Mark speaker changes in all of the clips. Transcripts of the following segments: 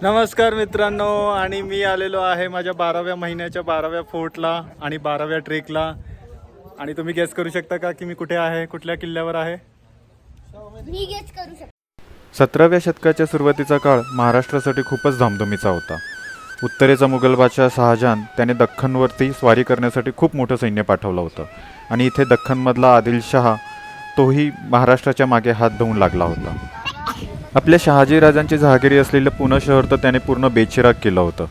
Speaker 1: नमस्कार मित्रांनो, आणि मी आलेलो आहे माझ्या 12व्या महिन्याच्या 12व्या फोर्टला आणि 12व्या ट्रेकला. आणि तुम्ही गेस करू शकता का की मी कुठे आहे, कुठल्या किल्ल्यावर आहे?
Speaker 2: मी गेस करू शकतो.
Speaker 3: 17व्या शतकाच्या सुरुवातीचा काळ महाराष्ट्रासाठी खूपच धामधुमीचा होता. उत्तरेचा मुघल बादशाह शहाजहान त्याने दख्खनवरती स्वारी करण्यासाठी खूप मोठं सैन्य पाठवलं होतं आणि इथे दख्खनमधला आदिलशहा तोही महाराष्ट्राच्या मागे हात धुवून लागला होता. आपल्या शहाजी राजांची जहागिरी असलेलं पुणे शहर तर त्याने पूर्ण बेचिराग केलं होतं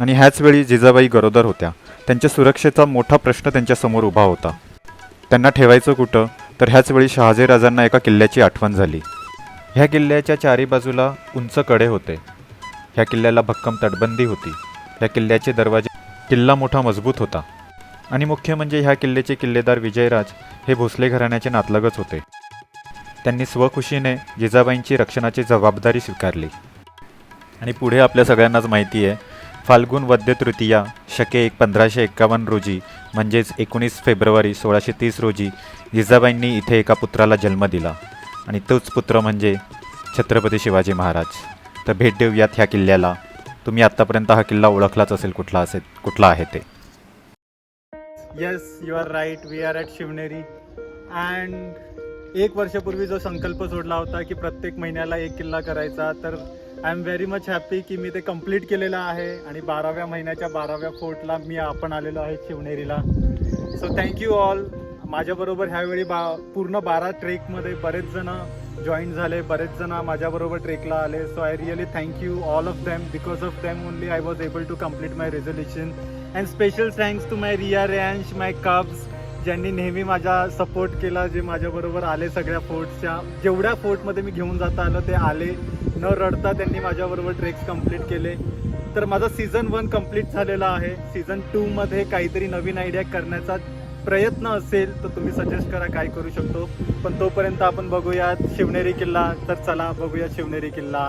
Speaker 3: आणि ह्याच वेळी जिजाबाई गरोदर होत्या. त्यांच्या सुरक्षेचा मोठा प्रश्न त्यांच्यासमोर उभा होता. त्यांना ठेवायचं कुठं, तर ह्याच वेळी शहाजी राजांना एका किल्ल्याची आठवण झाली. ह्या किल्ल्याच्या चारी बाजूला उंच कडे होते. ह्या किल्ल्याला भक्कम तटबंदी होती. ह्या किल्ल्याचे दरवाजे, किल्ला मोठा मजबूत होता आणि मुख्य म्हणजे ह्या किल्ल्याचे किल्लेदार विजयराज हे भोसले घराण्याचे नातलगच होते. त्यांनी स्वखुशीने जिजाबाईंची रक्षणाची जबाबदारी स्वीकारली. आणि पुढे आपल्या सगळ्यांनाच माहिती आहे, फाल्गुन वद्य तृतीया शके 1551 रोजी म्हणजेच 19 फेब्रुवारी 1630 रोजी जिजाबाईंनी इथे एका पुत्राला जन्म दिला आणि तोच पुत्र म्हणजे छत्रपती शिवाजी महाराज. तर भेट देऊयात ह्या किल्ल्याला. तुम्ही आत्तापर्यंत हा किल्ला ओळखलाच असेल कुठला आहे ते.
Speaker 1: Yes, you are right. We are at Shivneri. And 1 वर्षापूर्वी जो संकल्प सोडला होता की प्रत्येक महिन्याला एक किल्ला करायचा, तर I am very much happy की मी ते कंप्लीट केलेलं आहे. आणि 12व्या महिन्याच्या 12व्या फोर्टला आपण आलेलो आहे शिवनेरीला. So thank you all. माझ्याबरोबर ह्यावेळी पूर्ण 12 ट्रेकमध्ये बरेच जण जॉईन झाले, बरेच जण माझ्याबरोबर ट्रेकला आले. So I really thank you all of them. Because of them only I was able to complete my resolution. And special thanks to my Riya Reyansh, my cubs, ज्यांनी नेहमी माझा सपोर्ट केला, जे माझ्याबरोबर आले सगळ्या फोर्ट्सच्या. जेवढ्या फोर्टमध्ये मी घेऊन जाता आलं ते आले, न रडता त्यांनी माझ्याबरोबर ट्रेक्स कंप्लीट केले. तर माझा सीझन 1 कंप्लीट झालेला आहे. सीझन 2मध्ये काहीतरी नवीन आयडिया करण्याचा प्रयत्न असेल तर तुम्ही सजेस्ट करा काय करू शकतो. पण तोपर्यंत आपण बघूयात शिवनेरी किल्ला. तर चला बघूया शिवनेरी किल्ला.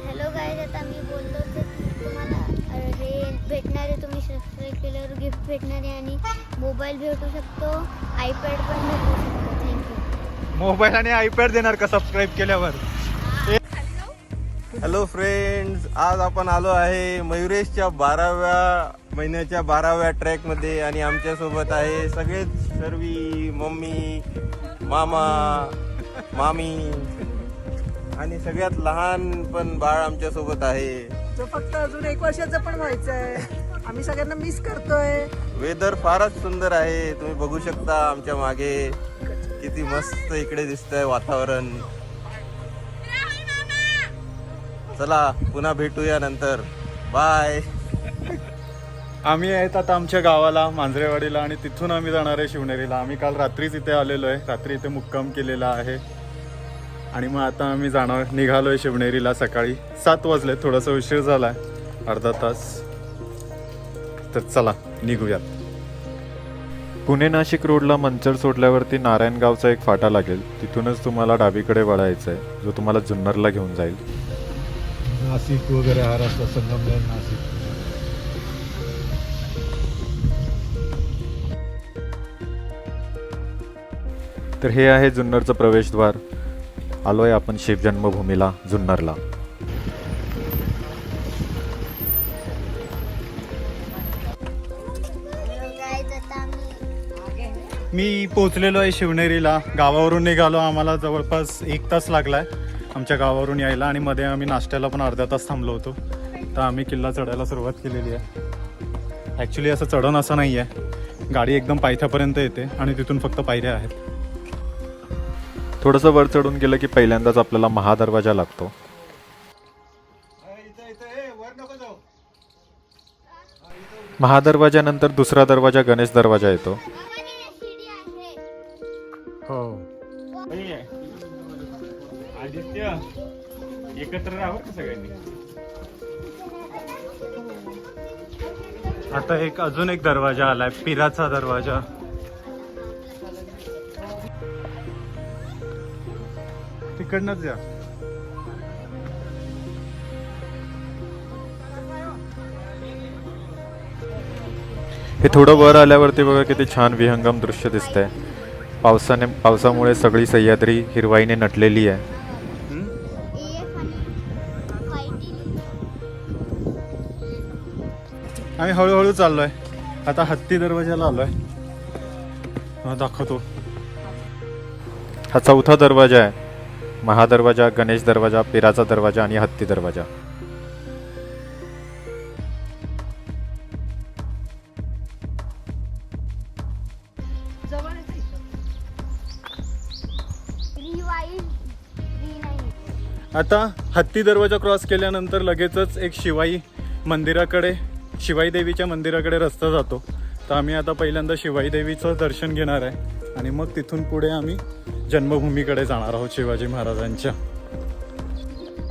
Speaker 2: हॅलो गाईज, आता मी बोललो तर तुम्हाला हे भेटणार आहे. तुम्ही सबस्क्राईब केल्यावर गिफ्ट भेटणार आहे आणि मोबाईल भेटू शकतो, आयपॅड पण भेटू शकतो. थँक्यू.
Speaker 1: मोबाईल आणि आयपॅड देणार का सबस्क्राईब केल्यावर?
Speaker 4: हॅलो फ्रेंड्स, आज आपण आलो आहे मयुरेशच्या 12व्या महिन्याच्या 12व्या ट्रॅकमध्ये आणि आमच्यासोबत आहे सगळेच सर्वी, मम्मी, मामा, मामी आणि सगळ्यात लहान पण बाळ आमच्यासोबत आहे.
Speaker 5: तो फक्त अजून 1 वर्षाचा पण व्हायचा आहे. आम्ही सगळ्यांना मिस करतोय.
Speaker 4: वेदर फारच सुंदर आहे. तुम्ही बघू शकता आमच्या मागे किती मस्त इकडे दिसतंय वातावरण. चला पुन्हा भेटूया नंतर. बाय.
Speaker 1: आम्ही आहेत आता आमच्या गावाला, मांजरेवाडीला, आणि तिथून आम्ही जाणार आहे शिवनेरीला. आम्ही काल रात्रीच इथे आलेलो आहे, रात्री इथे मुक्काम केलेला आहे. आणि मग आता आम्ही निघालो आहे शिवनेरीला. सकाळी 7 वाजले, थोडासा उशीर झाला आहे, अर्धा तास. तर चला निघूयात.
Speaker 3: पुणे नाशिक रोडला मंचर सोडल्यावरती नारायणगावचा एक फाटा लागेल. तिथूनच तुम्हाला डावीकडे वळायचं आहे, जो तुम्हाला जुन्नरला घेऊन जाईल.
Speaker 6: नाशिक वगैरे हा रस्ता संगमनेर नाशिक.
Speaker 3: तर हे आहे जुन्नरचं प्रवेशद्वार. आलोय आपण शिवजन्मभूमीला, जुन्नरला.
Speaker 2: गाईज, आता
Speaker 1: मी पोचलेलो आहे शिवनेरीला. गावावरून निघालो. आम्हाला जवळपास 1 तास लागलाय आमच्या गावावरून यायला, आणि मध्ये आम्ही नाश्त्याला पण अर्धा तास थांबलो होतो. तर आम्ही किल्ला चढायला सुरुवात केलेली आहे. ॲक्च्युली असं चढण असं नाही आहे, गाडी एकदम पायथ्यापर्यंत येते आणि तिथून फक्त पायऱ्या आहेत.
Speaker 3: थोडंसं वर चढून गेलं की पहिल्यांदाच आपल्याला महादरवाजा लागतो. महादरवाजानंतर दुसरा दरवाजा गणेश दरवाजा येतो.
Speaker 1: हो, आदित्य एकत्र राहू का सगळ्यांनी. आता अजून एक दरवाजा आलाय, पिराचा दरवाजा. तिकडनंच या.
Speaker 3: हे थोडं वर आल्यावरती बघा किती छान विहंगम दृश्य दिसतंय. पावसामुळे सगळी सह्याद्री हिरवाईने नटलेली आहे.
Speaker 1: आम्ही हळूहळू चाललोय. आता हत्ती दरवाजाला आलोय. दाखवतो.
Speaker 3: हा चौथा दरवाजा आहे. महादरवाजा, गणेश दरवाजा, पिराचा दरवाजा आणि हत्ती दरवाजा.
Speaker 5: जवळ येतं इथं.
Speaker 1: आता हत्ती दरवाजा क्रॉस केल्यानंतर लगेचच एक शिवाई मंदिराकडे, शिवाई देवीच्या मंदिराकडे रस्ता जातो. तर आम्ही आता पहिल्यांदा शिवाई देवीचं दर्शन घेणार आहे आणि मग तिथून पुढे आम्ही जन्मभूमीकडे जाणार आहोत शिवाजी महाराजांच्या.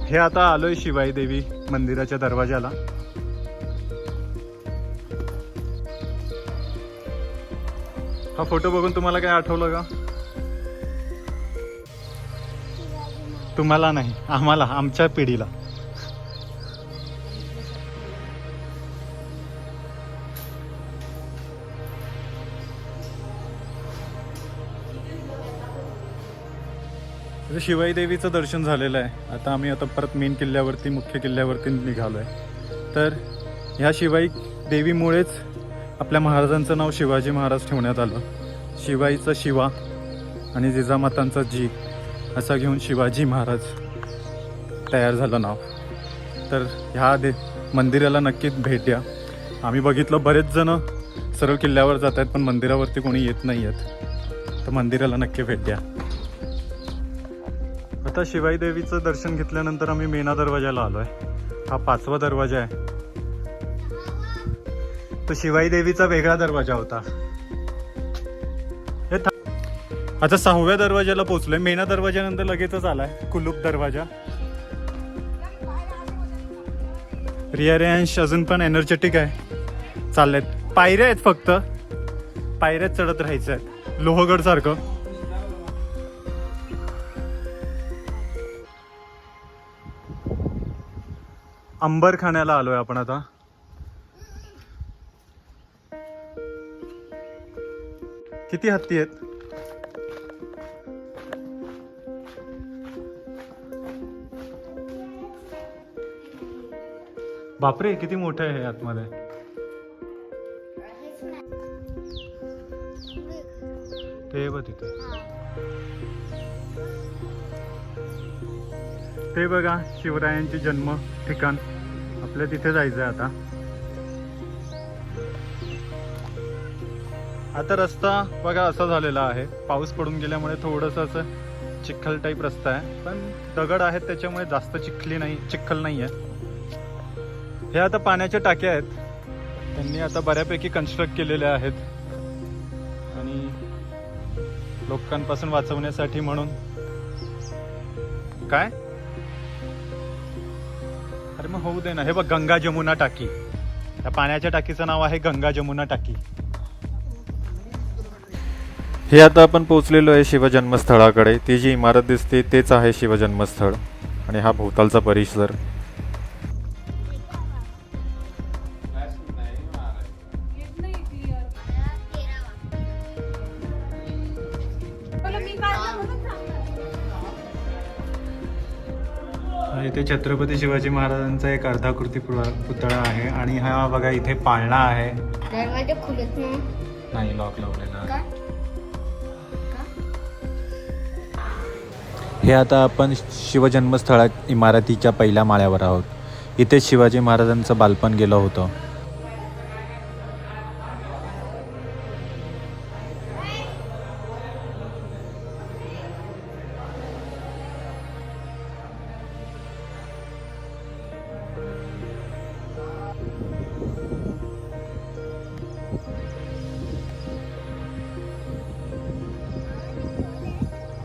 Speaker 1: हे आता आलोय शिवाई देवी मंदिराच्या दरवाजाला. हा फोटो बघून तुम्हाला काय आठवलं का? तुम्हाला नाही, आम्हाला, आमच्या पिढीला. शिवाई देवीचं दर्शन झालेलं आहे. आता आम्ही परत मेन किल्ल्यावरती, मुख्य किल्ल्यावरती निघालोय. तर ह्या शिवाई देवीमुळेच आपल्या महाराजांचं नाव शिवाजी महाराज ठेवण्यात आलं. शिवाईचं शिवा आणि जिजामातांचा जी असा घेऊन शिवाजी महाराज तयार झालं नाव. तर ह्या मंदिराला नक्कीच भेट द्या. आम्ही बघितलं बरेच जण सरळ किल्ल्यावर जात आहेत पण मंदिरावरती कोणी येत नाही आहेत. तर मंदिराला नक्की भेट द्या. आता शिवाई देवीचं दर्शन घेतल्यानंतर आम्ही मेना दरवाजाला आलो आहे. हा 5वा दरवाजा आहे. तो शिवाई देवीचा वेगळा दरवाजा होता. आता 6व्या दरवाजाला पोहोचलोय. मेना दरवाजानंतर लगेचच आलाय कुलूप दरवाजा. रियारेंश अजून पण एनर्जेटिक आहे. चाललेत. पायऱ्या आहेत, फक्त पायऱ्यात चढत राहायचं आहे लोहगड सारखं. अंबरखान्याला आलोय आपण आता. किती हत्ती आहेत? बापरे, किती मोठं आहे हे आतमध्ये. ते बघ तिथे, ते बघा शिवरायांचे जन्म ठिकाण. आपल्या तिथे जायचंय आता. आता रस्ता बघा असा झालेला आहे. पाऊस पडून गेल्यामुळे थोडंसं असं चिखल टाईप रस्ता आहे, पण दगड आहेत त्याच्यामुळे जास्त चिखल नाही आहे. हे आता पाण्याच्या टाक्या आहेत. त्यांनी आता बऱ्यापैकी कन्स्ट्रक्ट केलेल्या आहेत आणि लोकांपासून वाचवण्यासाठी म्हणून. काय अरे मग होऊ दे ना. हे बघ, गंगा जमुना टाकी. या पाण्याच्या टाकीचं नाव आहे गंगा जमुना टाकी.
Speaker 3: हे आता आपण पोहोचलेलो आहे शिवजन्मस्थळाकडे. ती जी इमारत दिसते तेच आहे शिवजन्मस्थळ आणि हा भोवतालचा परिसर.
Speaker 1: इथे छत्रपती शिवाजी महाराजांचा एक अर्धाकृती पुतळा आहे आणि हा बघा इथे पाळणा आहे.
Speaker 2: दरवाजा खुलत
Speaker 1: नाही, लॉक लावलेला.
Speaker 3: हे आता आपण शिवजन्मस्थळा इमारतीच्या पहिल्या माळ्यावर आहोत. इथे शिवाजी महाराजांचं बालपण गेलं होतं.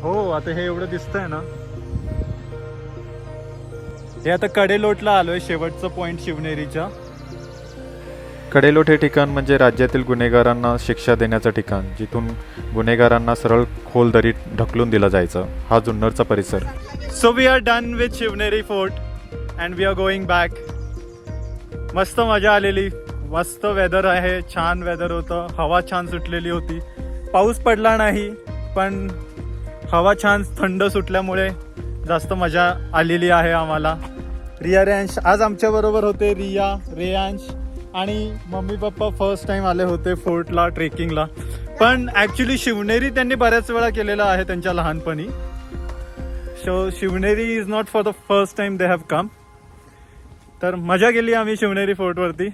Speaker 1: हो, आता हे एवढं दिसतंय ना. हे आता कडेलोटला आलोय, शेवटचं पॉइंट शिवनेरीच्या.
Speaker 3: कडेलोट हे ठिकाण म्हणजे राज्यातील गुन्हेगारांना शिक्षा देण्याचं ठिकाण, जिथून गुन्हेगारांना सरळ खोल दरीत ढकलून दिलं जायचं. हा जुन्नरचा परिसर.
Speaker 1: So we are done with Shivneri fort and we are going back. मस्त मजा आलेली. मस्त वेदर आहे, छान वेदर होतं. हवा छान सुटलेली होती. पाऊस पडला नाही पण हवा छान थंड सुटल्यामुळे जास्त मजा आलेली आहे आम्हाला. रिया रेयांश आज आमच्या बरोबर होते. रिया, रेयांश आणि मम्मी पप्पा फर्स्ट टाइम आले होते फोर्टला ट्रेकिंगला. पण ॲक्च्युली शिवनेरी त्यांनी बऱ्याच वेळा केलेला आहे त्यांच्या लहानपणी. So Shivneri is not for the first time they have come. तर मजा केली आम्ही शिवनेरी फोर्टवरती.